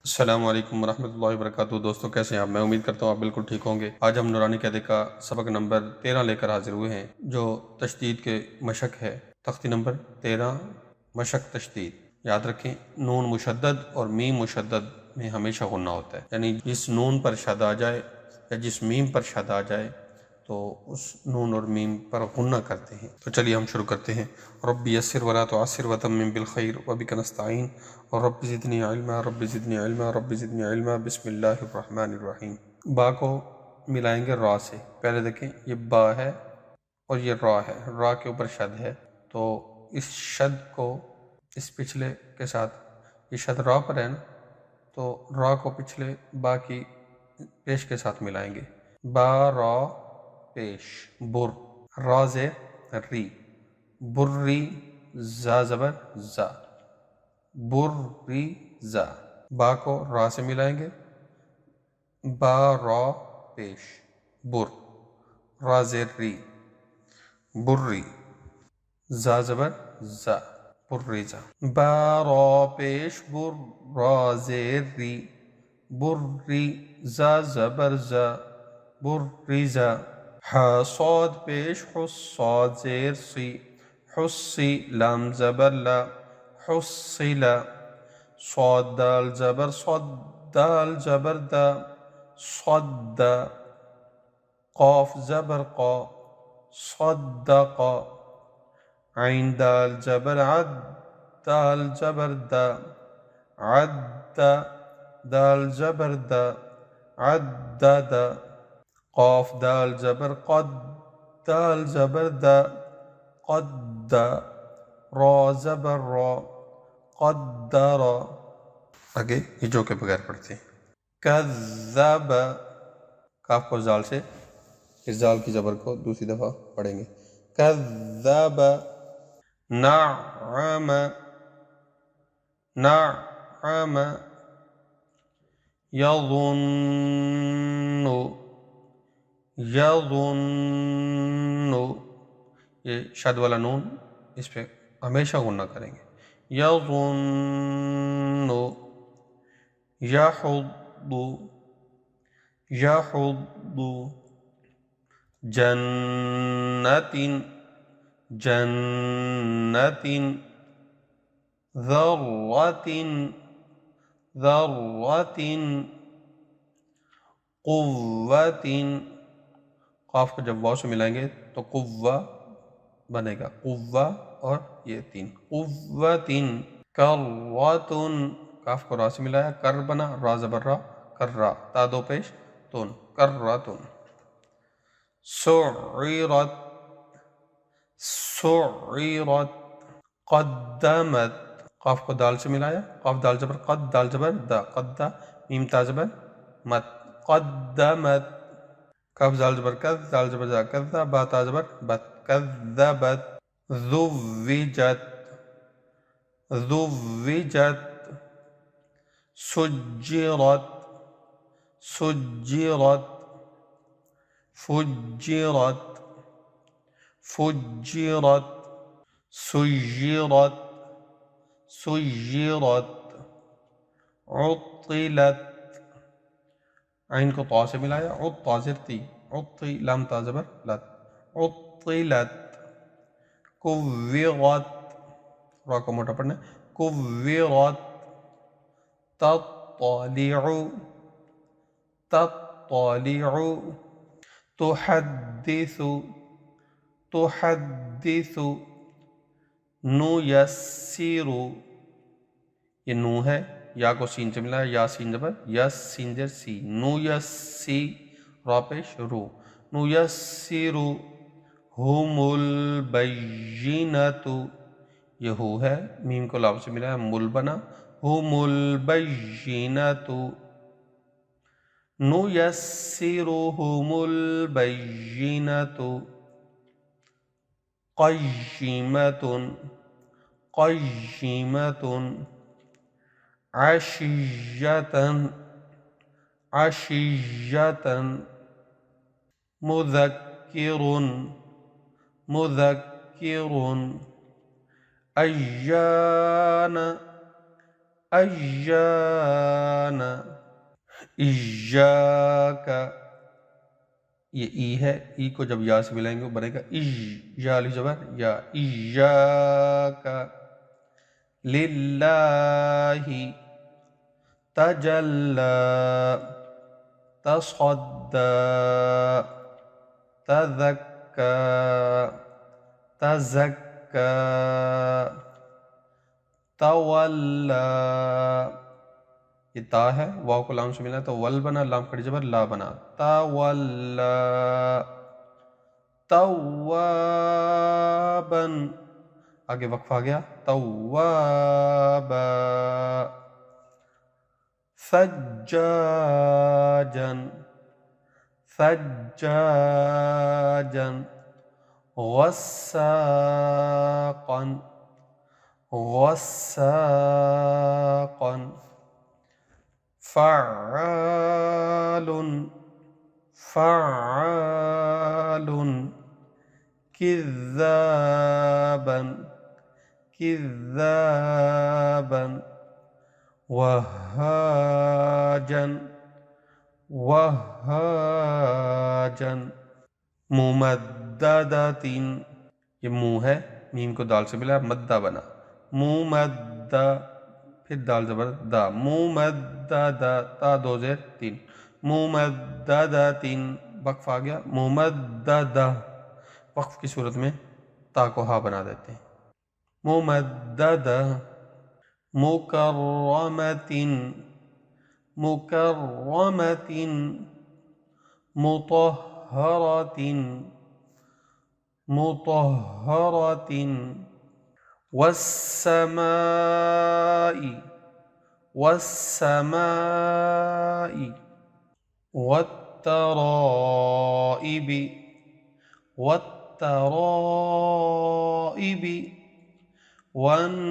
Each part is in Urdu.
السلام علیکم ورحمۃ اللہ وبرکاتہ۔ دوستوں کیسے ہیں آپ؟ میں امید کرتا ہوں آپ بالکل ٹھیک ہوں گے۔ آج ہم نورانی قاعدے کا سبق نمبر 13 لے کر حاضر ہوئے ہیں، جو تشدید کے مشق ہے۔ تختی نمبر 13، مشق تشدید۔ یاد رکھیں، نون مشدد اور میم مشدد میں ہمیشہ غنہ ہوتا ہے، یعنی جس نون پر شد آ جائے یا جس میم پر شد آ جائے تو اس نون اور میم پر غنہ کرتے ہیں۔ تو چلیے ہم شروع کرتے ہیں۔ رب یسر ولا تعسر وتمم بالخیر وبک نستعین اور رب زدنی علما رب زدنی علما رب زدنی علما۔ بسم اللہ الرحمن الرحیم۔ با کو ملائیں گے را سے۔ پہلے دیکھیں، یہ با ہے اور یہ را ہے، را کے اوپر شد ہے، تو اس شد کو اس پچھلے کے ساتھ، یہ شد را پر ہے نا، تو را کو پچھلے با کی پیش کے ساتھ ملائیں گے۔ با را پیش، بر، را زیر ری، بری، زا زبر زا، بری زا۔ با کو را سے ملائیں گے، با را پیش، بر، را زیر ری، بری، زا زبر زا، بری زا۔ با را پیش، بر، را زیر ری، بری، زا زبر زا، بری زا۔ ہا صاد پیش، حس، صاد زیر سی، حسی، لام زبر لا، حصلا۔ صاد دال زبر صد، دال زبر دا، صد، قاف زبر قا، صدق۔ عین دال زبر عد، دال زبر دا، عد، دال زبر دا، عدد۔ قاف دال زبر قد، دال زبر دا، قد، را زبر را، قدر۔ آگے یہ جو کے بغیر پڑھتے ہیں۔ کذب، کاف کو زال سے، اس زال کی زبر کو دوسری دفعہ پڑھیں گے۔ کذب، نعم، نعم، یظن، یظن، یہ شد والا نون اس پہ ہمیشہ غنہ کریں گے۔ یظن، یحض، یحض، جنت، جنت، ذرۃ، ذرۃ، قوۃ، قاف کو جب واو سے ملائیں گے تو قوہ بنے گا، قوہ، اور یہ تین، قوۃ۔ کرۃ، کاف کو را سے ملایا، کر بنا، را زبر را، کر را، تا دو پیش تون، کرۃ۔ سعرت، سعرت، قدمت، قاف کو دال سے ملایا، قاف دال زبر قد، دال زبر دا، قد، میم تا زبر مت، قدمت۔ کاف دال زبر کذ، دال زبر دا، کذ، با تا زبر بت، کذبت۔ زوجت، زوجت، سجرت، سجرت، فجرت، فجرت، سجرت، سجرت، عطلت، عین کو طا سے ملایا، عط، طا زیر تی، عطی، لام تا زبر لت، عطلت۔ کوّرت، را کو موٹا پڑھنا ہے، کوّرت۔ تطلع، تطلع، تحدث، تحدث، نیسر، یہ نو ہے، یا کو سین سے ملا ہے، یا سین زبر یس، سین زیر سی، نیسی، را پیش رو، نیسر۔ ہم البینۃ، یہ ہو ہے، میم کو لام سے ملا ہے، مل بنا، ہم البینۃ۔ نیسرہم البینۃ۔ قیمۃ، قیمۃ، عشیۃ، عشیۃ، مذکر، مذکر، ایان، ایان، ایاک، یہ ای ہے، ای کو جب یا سے ملائیں گے وہ بنے گا یا علی زبر یا، ایاک للہ تجلی تصدی تزکی تزکی تولی، یہ تا ہے، واو کو لام سے ملا تو ول بنا، لام کھڑی زبر لا بنا، تولی توابا، آگے وقف آ گیا، توابا سجاجا سجاجا غساقا غساقا فعال فعال كذابا كذابا وهاجا وهاجا ممددة، یہ منہ ہے، میم کو دال سے ملا، مدہ بنا، ممدہ، پھر دال زبر دا، ممددہ، تا دو زیر تین، ممددہ تین، وقف آ گیا، ممددہ، وقف کی صورت میں تا کو ہا بنا دیتے ہیں، ممددہ مکرمۃ مکرمۃ مطہرۃ مطہرۃ والسماء والسماء والترائب والترائب والناشطات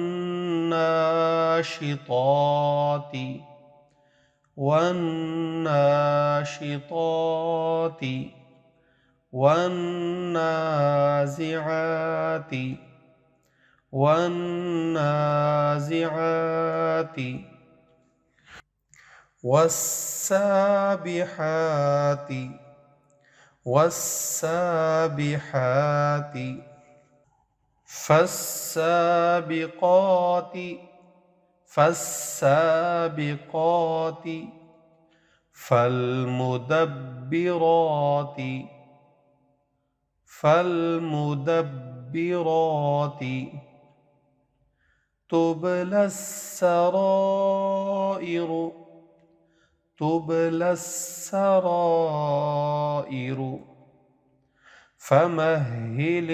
والناشطات والنازعات والنازعات والسابحات والسابحات فالسابقات فالسابقات فالمدبرات فالمدبرات تبلى السرائر تبلى السرائر فمهل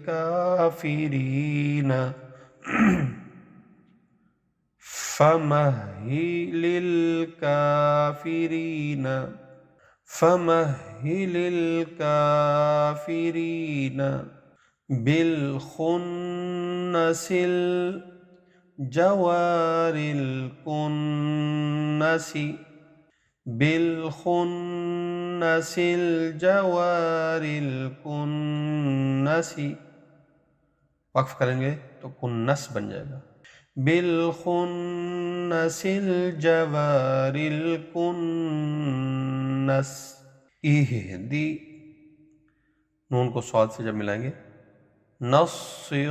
الكافرين فمهل الكافرين فمهل الكافرين بالخنس الجوار الكنس بالخنس الجوار الكنس، وقف کریں گے تو کنس بن جائے گا، بالخنس الجوار الكنس، اہدی، نون کو صاد سے جب ملائیں گے، نصراط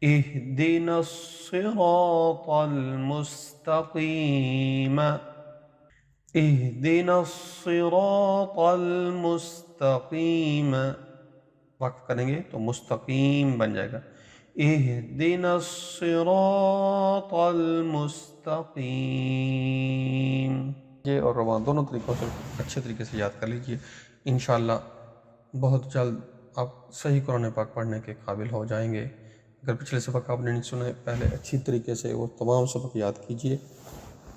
اهدنا الصراط المستقيم اهدنا الصراط المستقيم، وقف کریں گے تو مستقیم بن جائے گا، اهدنا الصراط المستقيم، یہ اور روان دونوں طریقوں سے اچھے طریقے سے یاد کر لیجئے، انشاءاللہ بہت جلد آپ صحیح قرآن پاک پڑھنے کے قابل ہو جائیں گے۔ اگر پچھلے سبق آپ نے نہیں سنے، پہلے اچھی طریقے سے وہ تمام سبق یاد کیجئے،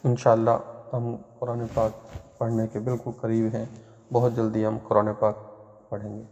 انشاءاللہ ہم قرآن پاک پڑھنے کے بالکل قریب ہیں، بہت جلدی ہم قرآن پاک پڑھیں گے۔